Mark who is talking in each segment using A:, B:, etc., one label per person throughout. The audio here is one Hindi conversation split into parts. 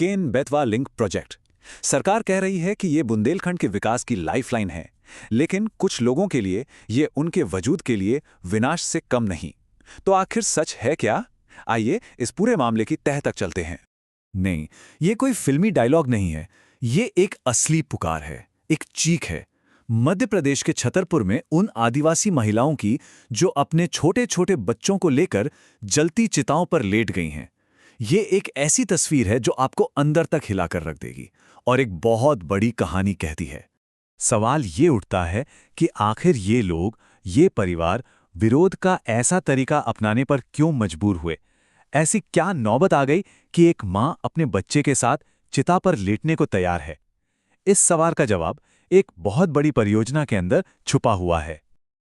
A: Ken Betwa link project. सरकार कह रही है कि ये बुंदेलखंड के विकास की लाइफलाइन है, लेकिन कुछ लोगों के लिए ये उनके वजूद के लिए विनाश से कम नहीं। तो आखिर सच है क्या? आइए इस पूरे मामले की तह तक चलते हैं।
B: नहीं, ये कोई फिल्मी डायलॉग नहीं है। ये एक असली पुकार है, एक चीख है। मध्य प्रदेश के छतरपुर में उन आदिवासी महिलाओं की जो अपने छोटे छोटे बच्चों को लेकर जलती चिताओं पर लेट गई हैं। ये एक ऐसी तस्वीर है जो आपको अंदर तक हिलाकर रख देगी और एक बहुत बड़ी कहानी कहती है। सवाल ये उठता है कि आखिर ये लोग, ये परिवार विरोध का ऐसा तरीका अपनाने पर क्यों मजबूर हुए? ऐसी क्या नौबत आ गई कि एक मां अपने बच्चे के साथ चिता पर लेटने को तैयार है? इस सवाल का जवाब एक बहुत बड़ी परियोजना के अंदर छुपा हुआ है।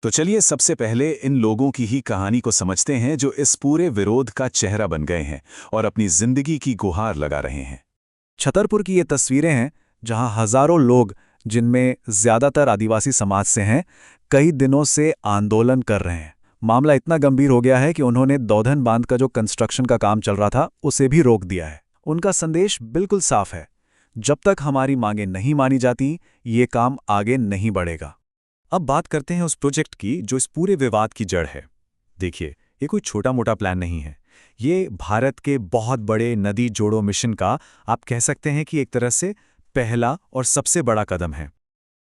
A: तो चलिए सबसे पहले इन लोगों की ही कहानी को समझते हैं जो इस पूरे विरोध का चेहरा बन गए हैं और अपनी जिंदगी की गुहार लगा रहे हैं।
B: छतरपुर की ये तस्वीरें हैं जहां हजारों लोग, जिनमें ज्यादातर आदिवासी समाज से हैं, कई दिनों से आंदोलन कर रहे हैं। मामला इतना गंभीर हो गया है कि उन्होंने दौधन बांध का जो कंस्ट्रक्शन का काम चल रहा था उसे भी रोक दिया है। उनका संदेश बिल्कुल साफ है, जब तक हमारी मांगें नहीं मानी जाती ये काम आगे नहीं बढ़ेगा। अब बात करते हैं उस प्रोजेक्ट की जो इस पूरे विवाद की जड़ है। देखिए, ये कोई छोटा मोटा प्लान नहीं है। ये भारत के बहुत बड़े नदी जोड़ो मिशन का, आप कह सकते हैं कि एक तरह से पहला और सबसे बड़ा कदम है।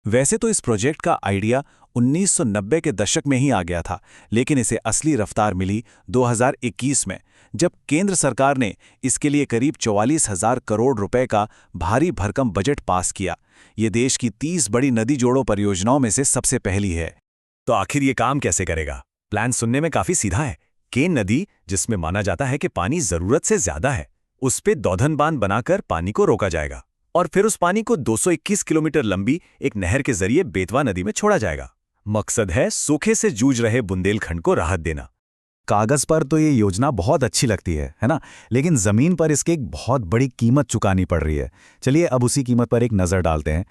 B: वैसे तो इस प्रोजेक्ट का आइडिया 1990 के दशक में ही आ गया था, लेकिन इसे असली रफ्तार मिली 2021 में, जब केंद्र सरकार ने इसके लिए करीब 44,000 करोड़ रुपए का भारी भरकम बजट पास किया। ये देश की 30 बड़ी नदी जोड़ो परियोजनाओं में से सबसे पहली है।
C: तो आखिर ये काम कैसे करेगा? प्लान सुनने में काफी सीधा है। केन नदी, जिसमें माना जाता है कि पानी जरूरत से ज्यादा है, उस पे दौधन बांध बनाकर पानी को रोका जाएगा और फिर उस पानी को 221 किलोमीटर लंबी एक नहर के जरिए बेतवा नदी में छोड़ा जाएगा। मकसद है सूखे से जूझ रहे बुंदेलखंड को राहत देना।
B: कागज पर तो ये योजना बहुत अच्छी लगती है ना? लेकिन जमीन पर इसके एक बहुत बड़ी कीमत चुकानी पड़ रही है। चलिए अब उसी कीमत पर एक नजर डालते हैं।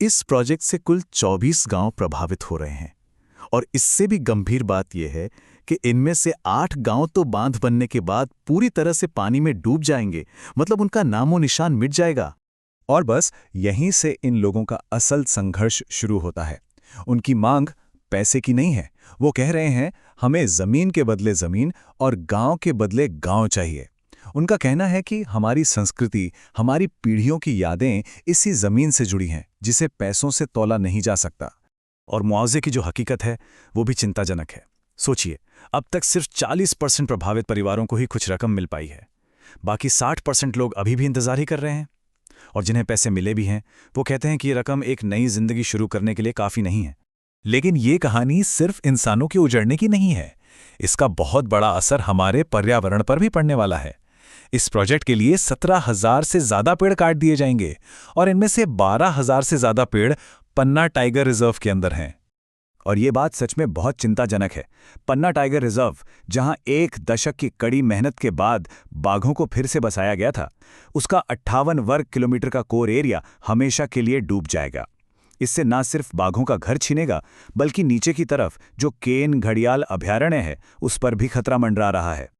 B: इस प्रोजेक्ट से कुल 24 गांव प्रभावित हो रहे हैं और इससे भी गंभीर बात यह है कि इनमें से 8 गांव तो बांध बनने के बाद पूरी तरह से पानी में डूब जाएंगे, मतलब उनका नामो निशान मिट जाएगा। और बस यहीं से इन लोगों का असल संघर्ष शुरू होता है। उनकी मांग पैसे की नहीं है। वो कह रहे हैं, हमें जमीन के बदले जमीन और गांव के बदले गांव चाहिए। उनका कहना है कि हमारी संस्कृति, हमारी पीढ़ियों की यादें इसी जमीन से जुड़ी हैं, जिसे पैसों से तौला नहीं जा सकता।
C: और मुआवजे की जो हकीकत है वो भी चिंताजनक है। सोचिए, अब तक सिर्फ 40% प्रभावित परिवारों को ही कुछ रकम मिल पाई है। बाकी 60% लोग अभी भी इंतजार ही कर रहे हैं। और जिन्हें पैसे मिले भी हैं, वो कहते हैं कि ये रकम एक नई जिंदगी शुरू करने के लिए काफी नहीं है।
B: लेकिन ये कहानी सिर्फ इंसानों के उजड़ने की नहीं है। इसका बहुत बड़ा असर हमारे पर्यावरण पर भी पड़ने वाला है। इस प्रोजेक्ट के लिए 17,000 से ज्यादा पेड़ काट दिए जाएंगे और इनमें से 12,000 से ज्यादा पेड़ पन्ना टाइगर रिजर्व के अंदर हैं।
C: और ये बात सच में बहुत चिंताजनक है। पन्ना टाइगर रिजर्व, जहां 1 दशक की कड़ी मेहनत के बाद बाघों को फिर से बसाया गया था, उसका 58 वर्ग किलोमीटर का कोर एरिया हमेशा के लिए डूब जाएगा। इससे न सिर्फ बाघों का घर छीनेगा, बल्कि नीचे की तरफ जो केन घड़ियाल अभयारण्य है उस पर भी खतरा मंडरा रहा है।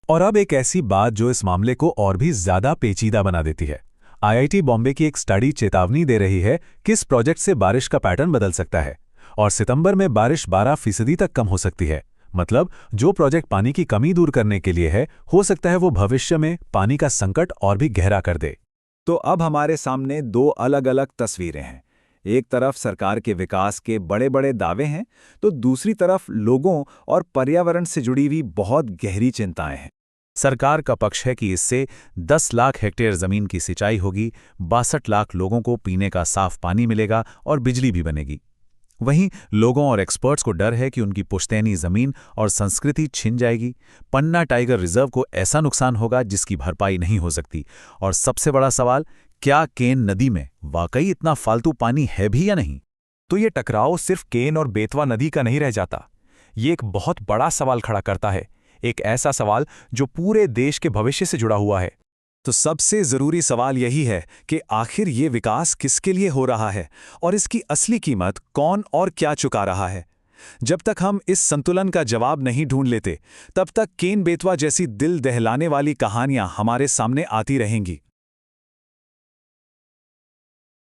B: और अब एक ऐसी बात जो इस मामले को और भी ज्यादा पेचीदा बना देती है। IIT बॉम्बे की एक स्टडी चेतावनी दे रही है कि इस प्रोजेक्ट से बारिश का पैटर्न बदल सकता है और सितंबर में बारिश 12% तक कम हो सकती है। मतलब जो प्रोजेक्ट पानी की कमी दूर करने के लिए है, हो सकता है वो भविष्य में पानी का संकट और भी गहरा कर दे।
A: तो अब हमारे सामने 2 अलग-अलग तस्वीरें हैं। एक तरफ सरकार के विकास के बड़े-बड़े दावे हैं, तो दूसरी तरफ लोगों और पर्यावरण से जुड़ी हुई बहुत गहरी चिंताएं हैं।
B: सरकार का पक्ष है कि इससे 10 लाख हेक्टेयर जमीन की सिंचाई होगी, 62 लाख लोगों को पीने का साफ पानी मिलेगा और बिजली भी बनेगी। वहीं लोगों और एक्सपर्ट्स को डर है कि उनकी पुश्तैनी जमीन और संस्कृति छिन जाएगी। पन्ना टाइगर रिजर्व को ऐसा नुकसान होगा जिसकी भरपाई नहीं हो सकती। और सबसे बड़ा सवाल, क्या केन नदी में वाकई इतना फालतू पानी है भी या नहीं?
C: तो ये टकराव सिर्फ केन और बेतवा नदी का नहीं रह जाता। ये एक बहुत बड़ा सवाल खड़ा करता है, एक ऐसा सवाल जो पूरे देश के भविष्य से जुड़ा हुआ है।
A: तो सबसे जरूरी सवाल यही है कि आखिर ये विकास किसके लिए हो रहा है और इसकी असली कीमत कौन और क्या चुका रहा है। जब तक हम इस संतुलन का जवाब नहीं ढूंढ लेते, तब तक केन बेतवा जैसी दिल दहलाने वाली कहानियां हमारे सामने आती रहेंगी।